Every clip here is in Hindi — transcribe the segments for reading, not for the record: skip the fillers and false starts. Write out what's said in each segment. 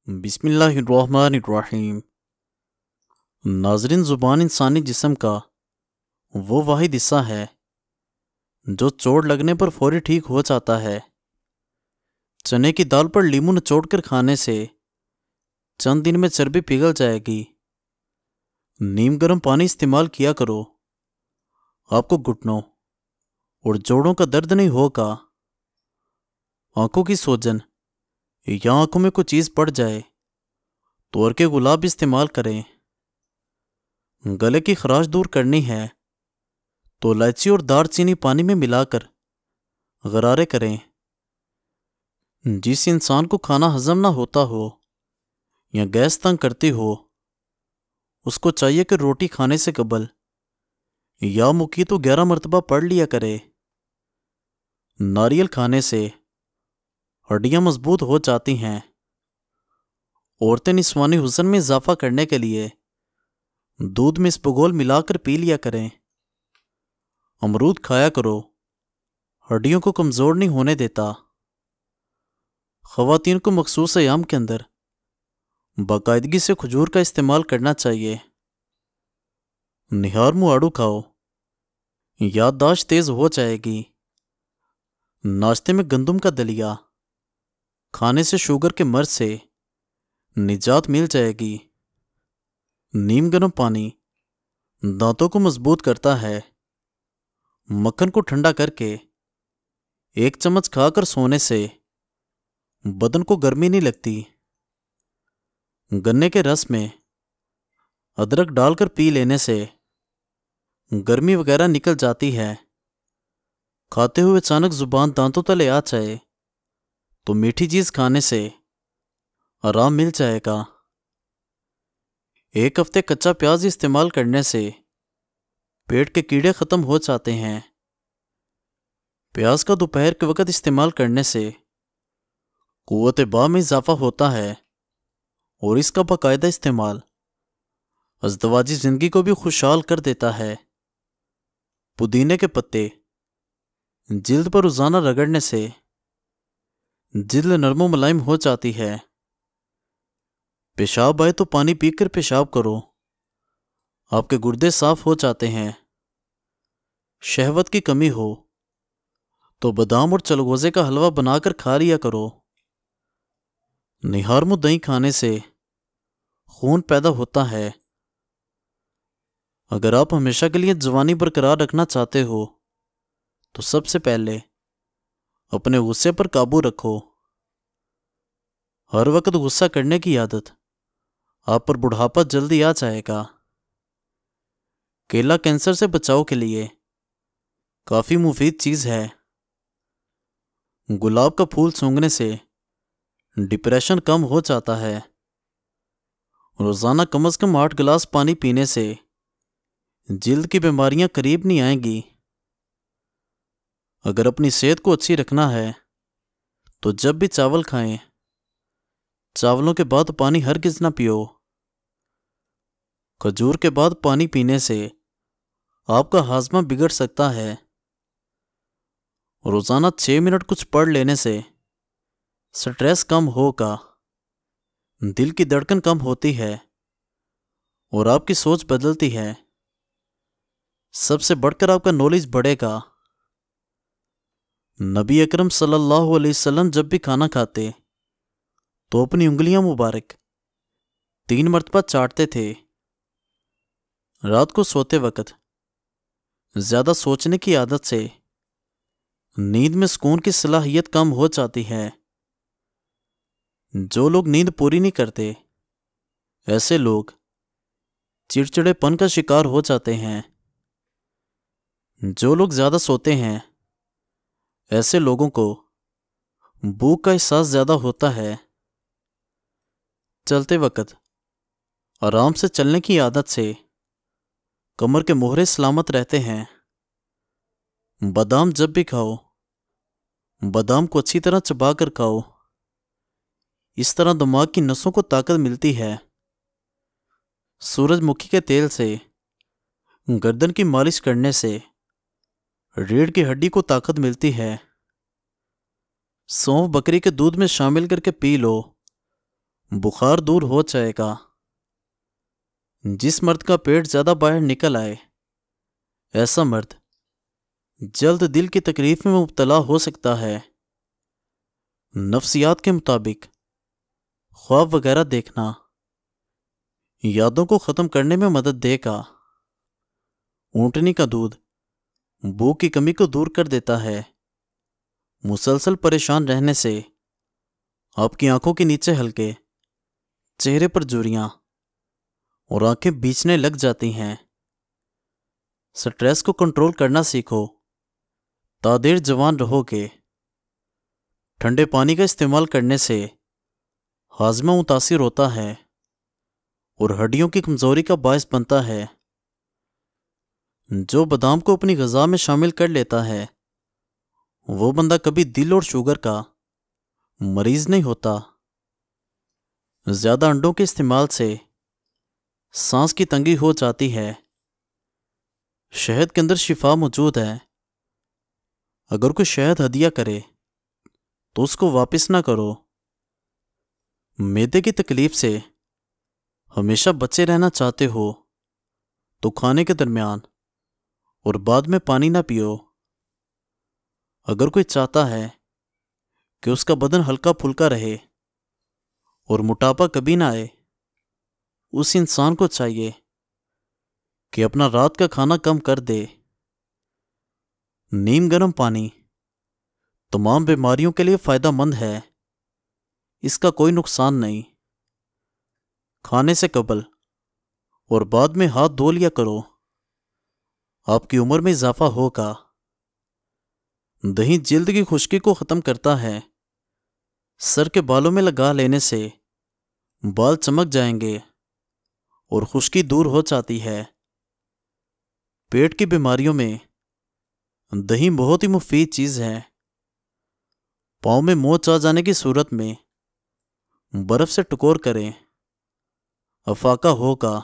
बिस्मिल्लाहिर्रहमानिर्रहीम। नाज़रीन, ज़ुबान इंसानी जिस्म का वो वाहिद हिस्सा है जो चोट लगने पर फौरी ठीक हो जाता है। चने की दाल पर लीमू निचोड़ कर खाने से चंद दिन में चर्बी पिघल जाएगी। नीम गर्म पानी इस्तेमाल किया करो, आपको घुटनों और जोड़ों का दर्द नहीं होगा। आंखों की सूजन या आंखों में कोई चीज़ पड़ जाए तो और के गुलाब इस्तेमाल करें। गले की खराश दूर करनी है तो इलायची और दालचीनी पानी में मिलाकर गरारे करें। जिस इंसान को खाना हजम ना होता हो या गैस तंग करती हो, उसको चाहिए कि रोटी खाने से कबल या मुकी तो 11 मरतबा पढ़ लिया करे। नारियल खाने से हड्डियां मजबूत हो जाती हैं। औरतें निस्वानी हुस्न में इजाफा करने के लिए दूध में इसबगोल मिलाकर पी लिया करें। अमरूद खाया करो, हड्डियों को कमज़ोर नहीं होने देता। ख़वातीन को मखसूस अयाम के अंदर बाकायदगी से खजूर का इस्तेमाल करना चाहिए। निहार मुआड़ू खाओ, याददाश्त तेज़ हो जाएगी। नाश्ते में गंदम का दलिया खाने से शुगर के मर्ज से निजात मिल जाएगी। नीम गर्म पानी दांतों को मजबूत करता है। मक्खन को ठंडा करके 1 चम्मच खाकर सोने से बदन को गर्मी नहीं लगती। गन्ने के रस में अदरक डालकर पी लेने से गर्मी वगैरह निकल जाती है। खाते हुए अचानक जुबान दांतों तले आ जाए तो मीठी चीज खाने से आराम मिल जाएगा। 1 हफ्ते कच्चा प्याज इस्तेमाल करने से पेट के कीड़े खत्म हो जाते हैं। प्याज का दोपहर के वक्त इस्तेमाल करने से कुव्वत बा में इजाफा होता है और इसका बाकायदा इस्तेमाल अज़दवाजी जिंदगी को भी खुशहाल कर देता है। पुदीने के पत्ते जिल्द पर रोजाना रगड़ने से जिल्द नरमो मुलायम हो जाती है। पेशाब आए तो पानी पीकर पेशाब करो, आपके गुर्दे साफ हो जाते हैं। शहवत की कमी हो तो बादाम और चलगोजे का हलवा बनाकर खा लिया करो। निहार मुँह दही खाने से खून पैदा होता है। अगर आप हमेशा के लिए जवानी बरकरार रखना चाहते हो तो सबसे पहले अपने गुस्से पर काबू रखो। हर वक्त गुस्सा करने की आदत आप पर बुढ़ापा जल्दी आ जाएगा। केला कैंसर से बचाव के लिए काफी मुफीद चीज है। गुलाब का फूल सूंघने से डिप्रेशन कम हो जाता है। रोजाना कम से कम 8 गिलास पानी पीने से जिल्द की बीमारियां करीब नहीं आएंगी। अगर अपनी सेहत को अच्छी रखना है तो जब भी चावल खाएं, चावलों के बाद पानी हरगिज ना पियो। खजूर के बाद पानी पीने से आपका हाजमा बिगड़ सकता है। रोजाना 6 मिनट कुछ पढ़ लेने से स्ट्रेस कम होगा, दिल की धड़कन कम होती है और आपकी सोच बदलती है। सबसे बढ़कर आपका नॉलेज बढ़ेगा। नबी अकरम सल्लल्लाहु अलैहि वसल्लम जब भी खाना खाते तो अपनी उंगलियां मुबारक 3 मरतबा चाटते थे। रात को सोते वक्त ज्यादा सोचने की आदत से नींद में सुकून की सलाहियत कम हो जाती है। जो लोग नींद पूरी नहीं करते, ऐसे लोग चिड़चिड़ेपन का शिकार हो जाते हैं। जो लोग ज्यादा सोते हैं, ऐसे लोगों को भूख का एहसास ज्यादा होता है। चलते वक्त आराम से चलने की आदत से कमर के मोहरे सलामत रहते हैं। बादाम जब भी खाओ, बादाम को अच्छी तरह चबा कर खाओ। इस तरह दिमाग की नसों को ताकत मिलती है। सूरजमुखी के तेल से गर्दन की मालिश करने से रीढ़ की हड्डी को ताकत मिलती है। सौंफ बकरी के दूध में शामिल करके पी लो, बुखार दूर हो जाएगा। जिस मर्द का पेट ज़्यादा बाहर निकल आए, ऐसा मर्द जल्द दिल की तकलीफ में मुब्तला हो सकता है। नफ्सियात के मुताबिक ख्वाब वगैरह देखना यादों को ख़त्म करने में मदद देगा। ऊँटनी का दूध भूख की कमी को दूर कर देता है। मुसलसल परेशान रहने से आपकी आंखों के नीचे हल्के, चेहरे पर झुर्रियां और आंखें बीचने लग जाती हैं। स्ट्रेस को कंट्रोल करना सीखो, तादेर जवान रहोगे। ठंडे पानी का इस्तेमाल करने से हाजमा मुतासिर होता है और हड्डियों की कमजोरी का बायस बनता है। जो बादाम को अपनी ग़िज़ा में शामिल कर लेता है, वो बंदा कभी दिल और शुगर का मरीज नहीं होता। ज़्यादा अंडों के इस्तेमाल से सांस की तंगी हो जाती है। शहद के अंदर शिफा मौजूद है। अगर कोई शहद हदिया करे तो उसको वापस ना करो। मैदे की तकलीफ से हमेशा बचे रहना चाहते हो तो खाने के दरमियान और बाद में पानी ना पियो। अगर कोई चाहता है कि उसका बदन हल्का फुल्का रहे और मोटापा कभी ना आए, उस इंसान को चाहिए कि अपना रात का खाना कम कर दे। नीम गर्म पानी तमाम बीमारियों के लिए फ़ायदेमंद है। इसका कोई नुकसान नहीं। खाने से कबल और बाद में हाथ धो लिया करो, आपकी उम्र में इजाफा होगा। दही जिल्द की खुश्की को ख़त्म करता है। सर के बालों में लगा लेने से बाल चमक जाएंगे और खुश्की दूर हो जाती है। पेट की बीमारियों में दही बहुत ही मुफीद चीज़ है। पाँव में मोच आ जाने की सूरत में बर्फ़ से टकोर करें, अफाका होगा।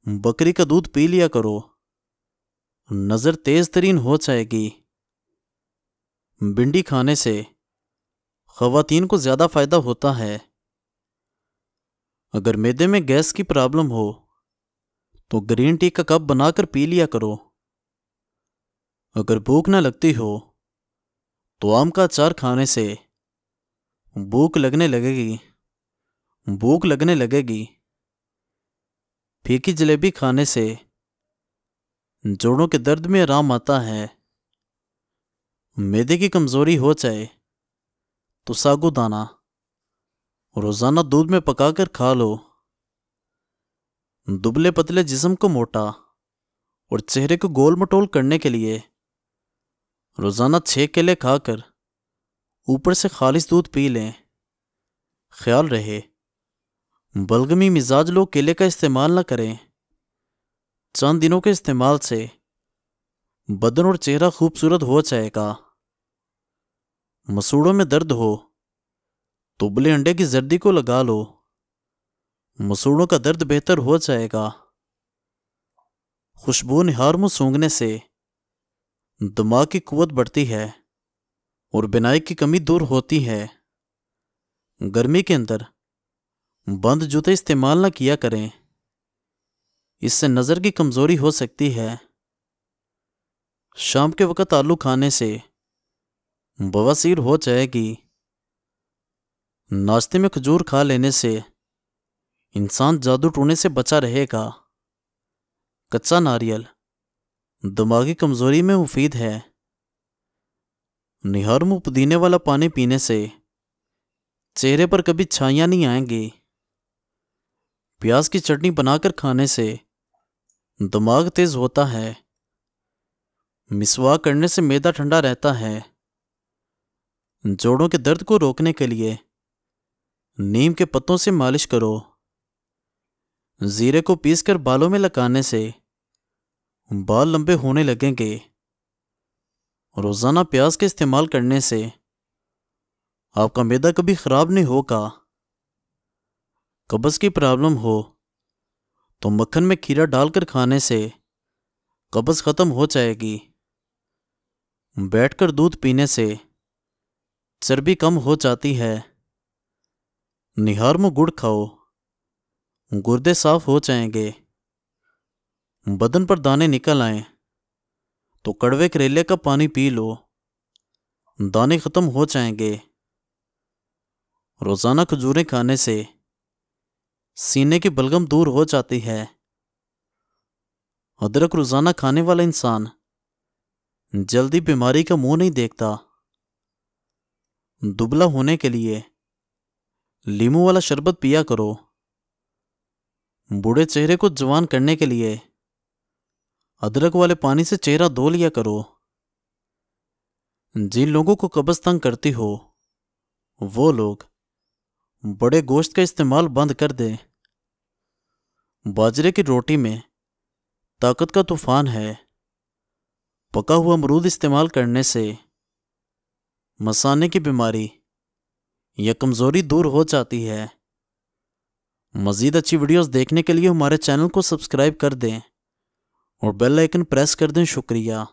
बकरी का दूध पी लिया करो, नज़र तेज़ तरीन हो जाएगी। भिंडी खाने से ख़वातीन को ज़्यादा फ़ायदा होता है। अगर मैदे में गैस की प्रॉब्लम हो तो ग्रीन टी का कप बनाकर पी लिया करो। अगर भूख न लगती हो तो आम का अचार खाने से भूख लगने लगेगी। फीकी जलेबी खाने से जोड़ों के दर्द में आराम आता है। मैदे की कमज़ोरी हो जाए तो साबूदाना रोज़ाना दूध में पकाकर खा लो। दुबले पतले जिस्म को मोटा और चेहरे को गोल मटोल करने के लिए रोज़ाना 6 केले खाकर ऊपर से खालिस दूध पी लें। ख्याल रहे, बलगमी मिजाज लोग केले का इस्तेमाल न करें। चंद दिनों के इस्तेमाल से बदन और चेहरा खूबसूरत हो जाएगा। मसूड़ों में दर्द हो तो उबले अंडे की जर्दी को लगा लो, मसूड़ों का दर्द बेहतर हो जाएगा। खुशबू निहार मुँह सूंघने से दिमाग की कुव्वत बढ़ती है और बिनाई की कमी दूर होती है। गर्मी के अंदर बंद जूते इस्तेमाल न किया करें, इससे नज़र की कमज़ोरी हो सकती है। शाम के वक़्त आलू खाने से बवासीर हो जाएगी। नाश्ते में खजूर खा लेने से इंसान जादू टोने से बचा रहेगा। कच्चा नारियल दिमागी कमज़ोरी में मुफीद है। निहार मुँह पुदीने वाला पानी पीने से चेहरे पर कभी छाइयाँ नहीं आएंगी। प्याज की चटनी बनाकर खाने से दिमाग तेज होता है। मिसवाक करने से मैदा ठंडा रहता है। जोड़ों के दर्द को रोकने के लिए नीम के पत्तों से मालिश करो। जीरे को पीसकर बालों में लगाने से बाल लंबे होने लगेंगे। रोज़ाना प्याज के इस्तेमाल करने से आपका मैदा कभी ख़राब नहीं होगा। कब्ज़ की प्रॉब्लम हो तो मक्खन में खीरा डालकर खाने से कब्ज़ ख़त्म हो जाएगी। बैठकर दूध पीने से चर्बी कम हो जाती है। निहार में गुड़ खाओ, गुर्दे साफ हो जाएंगे। बदन पर दाने निकल आए तो कड़वे करेले का पानी पी लो, दाने खत्म हो जाएंगे। रोजाना खजूरें खाने से सीने की बलगम दूर हो जाती है। अदरक रोजाना खाने वाला इंसान जल्दी बीमारी का मुंह नहीं देखता। दुबला होने के लिए लीमू वाला शरबत पिया करो। बूढ़े चेहरे को जवान करने के लिए अदरक वाले पानी से चेहरा धो लिया करो। जिन लोगों को कब्ज तंग करती हो वो लोग बड़े गोश्त का इस्तेमाल बंद कर दें। बाजरे की रोटी में ताकत का तूफान है। पका हुआ अमरूद इस्तेमाल करने से मसाने की बीमारी या कमज़ोरी दूर हो जाती है। मज़ीद अच्छी वीडियोस देखने के लिए हमारे चैनल को सब्सक्राइब कर दें और बेल आइकन प्रेस कर दें। शुक्रिया।